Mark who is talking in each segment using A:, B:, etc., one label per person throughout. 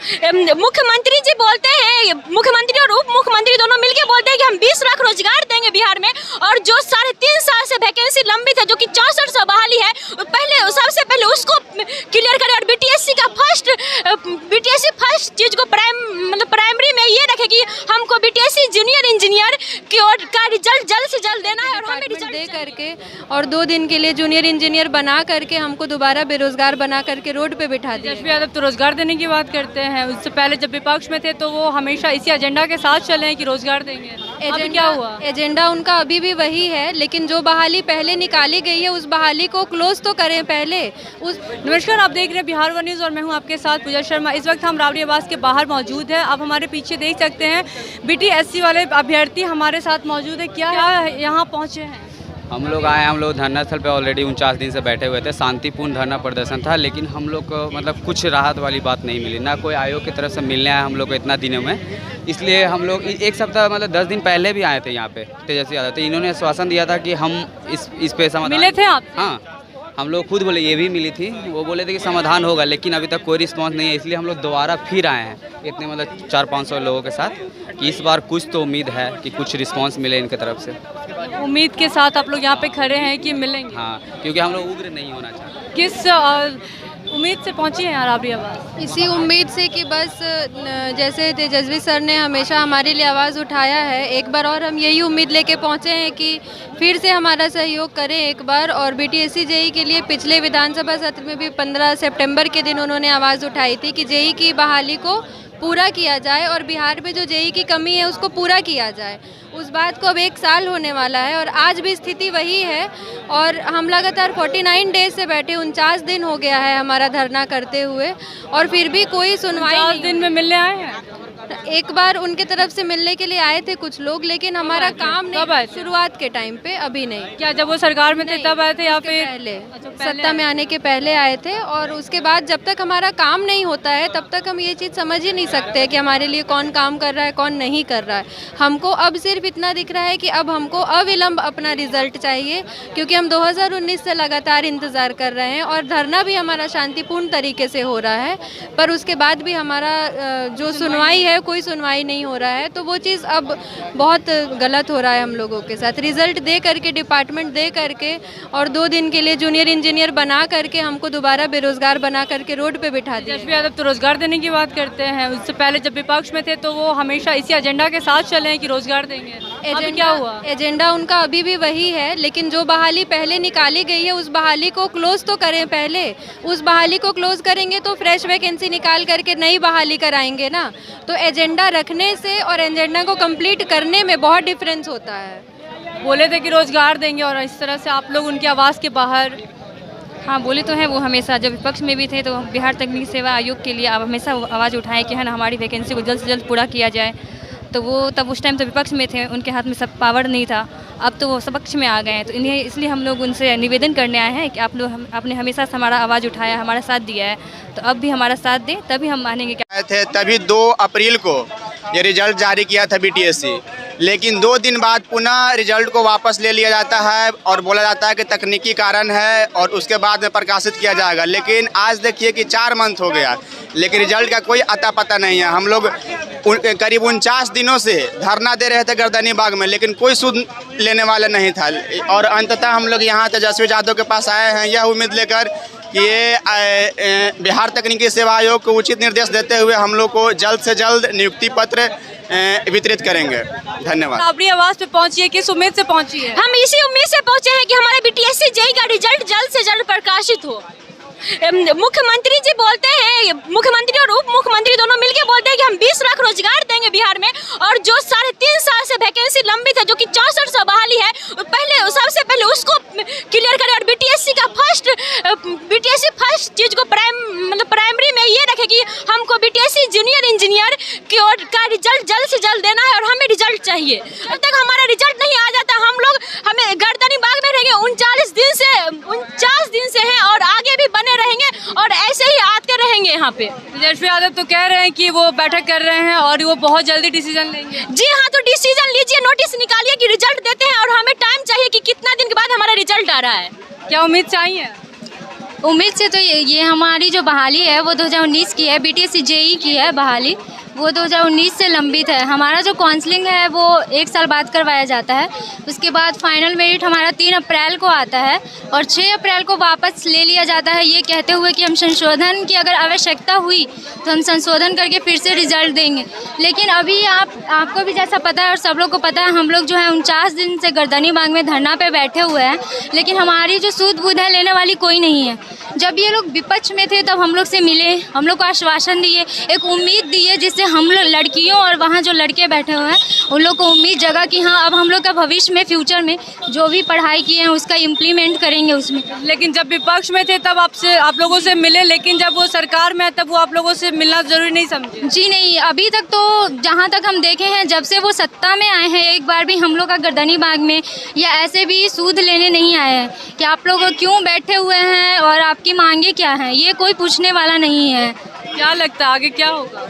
A: मुख्यमंत्री जी बोलते हैं, मुख्यमंत्री और उप मुख्यमंत्री दोनों मिलकर बोलते हैं कि हम 20 लाख रोजगार देंगे बिहार में, और जो 3.5 साल से वैकेंसी लंबित है, जो कि 6400 बहाली है, पहले सबसे पहले उसको क्लियर करें। और बीटीएससी फर्स्ट चीज को प्राइमरी में ये रखे कि हमको बीटीएससी जूनियर इंजीनियर की ओर का रिजल्ट जल्द से जल्द देना है, और हमें रिजल्ट
B: दे करके और 2 दिन के लिए जूनियर इंजीनियर बना करके हमको दोबारा बेरोजगार बना करके रोड पे बिठा दिया।
C: तेजस्वी यादव तो रोजगार देने की बात करते हैं, उससे पहले जब विपक्ष में थे तो वो हमेशा इसी एजेंडा के साथ चले हैं कि रोजगार देंगे। अब क्या हुआ?
B: एजेंडा उनका अभी भी वही है, लेकिन जो बहाली पहले निकाली गई है उस बहाली को क्लोज तो करें पहले।
C: नमस्कार, आप देख रहे हैं बिहार वन न्यूज़ और मैं हूं आपके साथ पूजा शर्मा। इस वक्त हम राबड़ी आवास के बाहर मौजूद हैं। आप हमारे पीछे देख सकते हैं बीटीएससी वाले अभ्यर्थी हमारे साथ मौजूद है। क्या यहाँ पहुँचे हैं?
D: हम लोग धरना स्थल पे ऑलरेडी 49 दिन से बैठे हुए थे। शांतिपूर्ण धरना प्रदर्शन था, लेकिन हम लोग को मतलब कुछ राहत वाली बात नहीं मिली, ना कोई आयोग की तरफ से मिलने आया हम लोग को इतना दिनों में। इसलिए हम लोग एक सप्ताह मतलब 10 दिन पहले भी आए थे यहाँ पे तेजस्वी यादव। तो इन्होंने आश्वासन दिया था कि हम इस पे समाधान।
C: मिले थे आप?
D: हाँ, हम लोग खुद बोले, ये भी मिली थी, वो बोले थे कि समाधान होगा, लेकिन अभी तक कोई रिस्पांस नहीं है। इसलिए हम लोग दोबारा फिर आए हैं इतने मतलब 400-500 लोगों के साथ, कि इस बार कुछ तो उम्मीद है कि कुछ रिस्पांस मिले इनके तरफ से।
C: उम्मीद के साथ आप लोग यहाँ पे खड़े हैं कि मिलेंगे?
D: हाँ, क्योंकि हम लोग उग्र नहीं होना चाहते।
C: किस उम्मीद से पहुँची हैं राबड़ी आवास?
B: इसी उम्मीद से कि बस जैसे तेजस्वी सर ने हमेशा हमारे लिए आवाज़ उठाया है, एक बार और हम यही उम्मीद लेके पहुँचे हैं कि फिर से हमारा सहयोग करें एक बार। और बीटीएससी जेई के लिए पिछले विधानसभा सत्र में भी 15 सितंबर के दिन उन्होंने आवाज़ उठाई थी कि जेई की बहाली को पूरा किया जाए और बिहार में जो जेई की कमी है उसको पूरा किया जाए। उस बात को अब 1 साल होने वाला है और आज भी स्थिति वही है। और हम लगातार 49 डेज से बैठे, 49 दिन हो गया है हमारा धरना करते हुए, और फिर भी कोई सुनवाई नहीं।
C: 50 दिन में मिलने आए हैं?
B: एक बार उनके तरफ से मिलने के लिए आए थे कुछ लोग, लेकिन हमारा काम नहीं, शुरुआत के टाइम पे, अभी नहीं।
C: क्या जब वो सरकार में थे तब आए थे या फिर
B: पहले? सत्ता में आने के पहले आए थे। और उसके बाद जब तक हमारा काम नहीं होता है तब तक हम ये चीज़ समझ ही नहीं सकते कि हमारे लिए कौन काम कर रहा है कौन नहीं कर रहा है। हमको अब सिर्फ इतना दिख रहा है कि अब हमको अविलंब अपना रिजल्ट चाहिए, क्योंकि हम 2019 से लगातार इंतज़ार कर रहे हैं और धरना भी हमारा शांतिपूर्ण तरीके से हो रहा है, पर उसके बाद भी हमारा जो सुनवाई है, कोई सुनवाई नहीं हो रहा है। तो वो चीज़ अब बहुत गलत हो रहा है हम लोगों के साथ। रिजल्ट दे करके, डिपार्टमेंट दे करके और 2 दिन के लिए जूनियर इंजीनियर बना करके हमको दोबारा बेरोजगार बना करके रोड पे बिठा दिया।
C: तेजस्वी यादव तो रोजगार देने की बात करते हैं, उससे पहले जब विपक्ष में थे तो वो हमेशा इसी एजेंडा के साथ चले हैं कि रोजगार देंगे। अब क्या हुआ?
B: एजेंडा उनका अभी भी वही है, लेकिन जो बहाली पहले निकाली गई है उस बहाली को क्लोज तो करें पहले। उस बहाली को क्लोज करेंगे तो फ्रेश वैकेंसी निकाल करके नई बहाली कराएंगे ना। तो एजेंडा रखने से और एजेंडा को कंप्लीट करने में बहुत डिफरेंस होता है।
C: बोले थे कि रोजगार देंगे और इस तरह से आप लोग उनकी आवाज़ के बाहर।
E: हाँ, बोले तो हैं वो हमेशा, जब विपक्ष में भी थे तो बिहार तकनीकी सेवा आयोग के लिए आप हमेशा आवाज़ उठाएं कि है ना हमारी वैकेंसी को जल्द से जल्द पूरा किया जाए। तो वो तब उस टाइम तो विपक्ष में थे, उनके हाथ में सब पावर नहीं था। अब तो वो सपक्ष में आ गए हैं, तो इन्हें इसलिए हम लोग उनसे निवेदन करने आए हैं कि आप लोग आपने हमेशा से हमारा आवाज़ उठाया, हमारा साथ दिया है, तो अब भी हमारा साथ दें, तभी हम मानेंगे। क्या
F: थे तभी 2 अप्रैल को ये रिजल्ट जारी किया था बीटीएससी, लेकिन 2 दिन बाद पुनः रिजल्ट को वापस ले लिया जाता है और बोला जाता है कि तकनीकी कारण है और उसके बाद में प्रकाशित किया जाएगा। लेकिन आज देखिए कि 4 मंथ हो गया, लेकिन रिजल्ट का कोई अता पता नहीं है। हम लोग करीब 49 दिनों से धरना दे रहे थे गर्दनी बाग में, लेकिन कोई सुध लेने वाला नहीं था। और अंततः हम लोग यहाँ तेजस्वी यादव के पास आए हैं यह उम्मीद लेकर कि ये बिहार तकनीकी सेवा आयोग को उचित निर्देश देते हुए हम लोग को जल्द से जल्द नियुक्ति पत्र वितरित करेंगे। धन्यवाद।
C: राबड़ी आवास पे पहुंची है, किस उम्मीद से पहुंची है?
A: हम इसी उम्मीद से पहुंचे हैं कि हमारे बीटीएससी जेई का रिजल्ट जल्द से जल्द प्रकाशित हो। मुख्यमंत्री जी बोलते हैं, मुख्यमंत्री और उप मुख्यमंत्री दोनों मिलकर बोलते हैं कि हम 20 लाख रोजगार देंगे बिहार में, और जो 3.5 साल से वैकेंसी लंबित है, जो कि 6400 बहाली है, पहले सबसे पहले उसको क्लियर करें। और बीटीएससी फर्स्ट चीज को प्राइमरी में ये रखे कि हमको बीटीएससी जूनियर इंजीनियर की ओर का रिजल्ट जल्द से जल्द देना है, और हमें रिजल्ट चाहिए। जब तक हमारा रिजल्ट नहीं आ जाता हम लोग हमें गर्दनी बाग में रहेंगे। 49 दिन से हैं और आगे भी बने रहेंगे और ऐसे ही आते रहेंगे यहाँ पे।
C: तेजस्वी यादव तो कह रहे हैं कि वो बैठक कर रहे हैं और वो बहुत जल्दी डिसीजन लेंगे।
A: जी हाँ, तो डिसीजन लीजिए, नोटिस निकालिए कि रिजल्ट देते हैं, और हमें टाइम चाहिए कि कितना दिन के बाद हमारा रिजल्ट आ रहा है।
C: क्या उम्मीद चाहिए?
G: उम्मीद से तो ये हमारी जो बहाली है वो 2019 की है, बीटीएससी जेई की है बहाली, वो 2019 से लंबित है। हमारा जो काउंसलिंग है वो 1 साल बाद करवाया जाता है। उसके बाद फाइनल मेरिट हमारा 3 अप्रैल को आता है और 6 अप्रैल को वापस ले लिया जाता है, ये कहते हुए कि हम संशोधन की अगर आवश्यकता हुई तो हम संशोधन करके फिर से रिजल्ट देंगे। लेकिन अभी आपको भी जैसा पता है और सब लोग को पता है, हम लोग जो है 49 दिन से गर्दनी बाग में धरना पे बैठे हुए हैं, लेकिन हमारी जो सूद बूद है लेने वाली कोई नहीं है। जब ये लोग विपक्ष में थे तब हम लोग से मिले, हम लोग को आश्वासन दिए, एक उम्मीद दिए, जिससे हम लोग लड़कियों और वहाँ जो लड़के बैठे हुए हैं उन लोग को उम्मीद जगा कि हाँ अब हम लोग का भविष्य में, फ्यूचर में जो भी पढ़ाई किए हैं उसका इम्प्लीमेंट करेंगे उसमें।
C: लेकिन जब विपक्ष में थे तब आप लोगों से मिले, लेकिन जब वो सरकार में है तब वो आप लोगों से मिलना जरूरी नहीं समझे?
G: जी नहीं, अभी तक तो जहाँ तक हम देखे हैं जब से वो सत्ता में आए हैं एक बार भी हम लोग का गर्दनी बाग में या ऐसे भी सूद लेने नहीं आए हैं कि आप लोग क्यों बैठे हुए हैं और आपकी मांगे क्या हैं, ये कोई पूछने वाला नहीं है।
C: क्या लगता है आगे क्या होगा?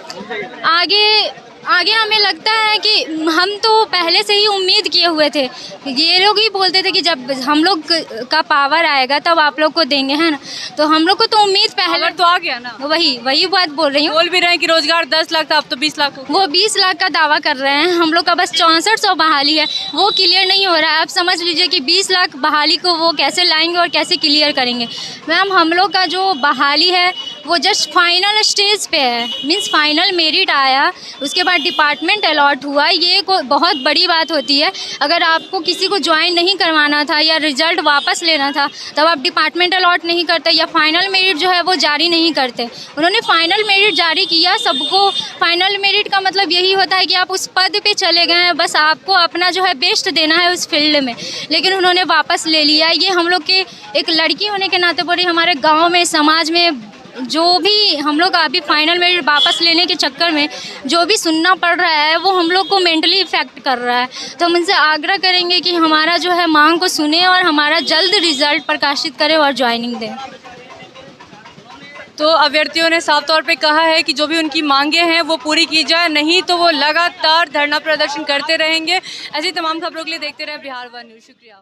G: आगे हमें लगता है कि हम तो पहले से ही उम्मीद किए हुए थे, ये लोग ही बोलते थे कि जब हम लोग का पावर आएगा तब आप लोग को देंगे, है ना। तो हम लोग को तो उम्मीद पहले
C: तो आ गया ना,
G: वही बात बोल रही हूँ।
C: बोल भी रहे हैं कि रोजगार 10 लाख था, अब तो 20 लाख हो।
G: वो 20 लाख का दावा कर रहे हैं, हम लोग का बस 6400 बहाली है, वो क्लियर नहीं हो रहा है। आप समझ लीजिए कि 20 लाख बहाली को वो कैसे लाएंगे और कैसे क्लियर करेंगे। मैम हम लोग का जो बहाली है वो जस्ट फाइनल स्टेज पे है, मीन्स फाइनल मेरिट आया, उसके बाद डिपार्टमेंट अलॉट हुआ, ये बहुत बड़ी बात होती है। अगर आपको किसी को ज्वाइन नहीं करवाना था या रिजल्ट वापस लेना था तब आप डिपार्टमेंट अलॉट नहीं करते या फाइनल मेरिट जो है वो जारी नहीं करते। उन्होंने फाइनल मेरिट जारी किया सबको। फाइनल मेरिट का मतलब यही होता है कि आप उस पद पे चले गए हैं, बस आपको अपना जो है बेस्ट देना है उस फील्ड में, लेकिन उन्होंने वापस ले लिया। ये हम लोग के एक लड़की होने के नाते बोली, हमारे गाँव में, समाज में जो भी हम लोग अभी फाइनल मेरिट वापस लेने के चक्कर में जो भी सुनना पड़ रहा है वो हम लोग को मेंटली इफेक्ट कर रहा है। तो हम उनसे आग्रह करेंगे कि हमारा जो है मांग को सुने और हमारा जल्द रिजल्ट प्रकाशित करें और ज्वाइनिंग दें।
C: तो अभ्यर्थियों ने साफ तौर पे कहा है कि जो भी उनकी मांगे हैं वो पूरी की जाए, नहीं तो वो लगातार धरना प्रदर्शन करते रहेंगे। ऐसी तमाम खबरों के लिए देखते रहे बिहार वन न्यूज़। शुक्रिया।